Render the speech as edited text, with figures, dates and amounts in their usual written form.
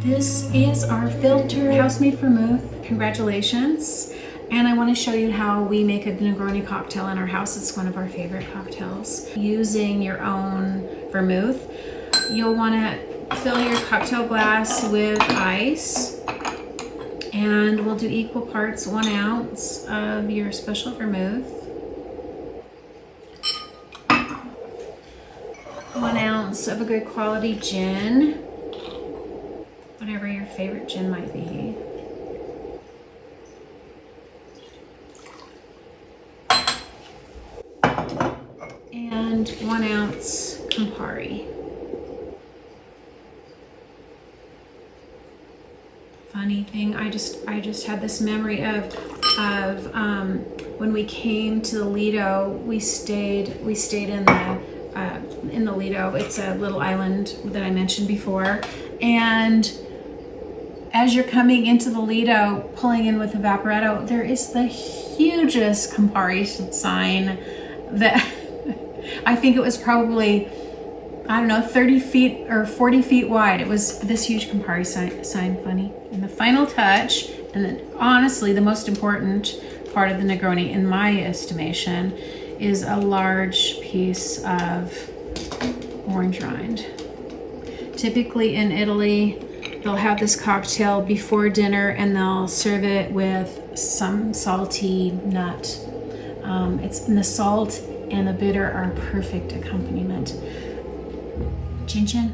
This is our filter house-made vermouth. Congratulations. And I want to show you how we make a Negroni cocktail in our house. It's one of our favorite cocktails. Using your own vermouth, you'll want to fill your cocktail glass with ice, and we'll do equal parts, 1 ounce of your special vermouth, 1 ounce of a good quality gin, whatever your favorite gin might be, and 1 ounce Campari. Funny thing, I just had this memory of when we came to the Lido. We stayed in the Lido. It's a little island that I mentioned before, and as you're coming into the Lido, pulling in with the Vaporetto, there is the hugest Campari sign that I think it was probably, I don't know, 30 feet or 40 feet wide. It was this huge Campari sign, funny. And the final touch, and then honestly the most important part of the Negroni in my estimation, is a large piece of orange rind. Typically in Italy, they'll have this cocktail before dinner and they'll serve it with some salty nut. And the salt and the bitter are a perfect accompaniment. Chin chin.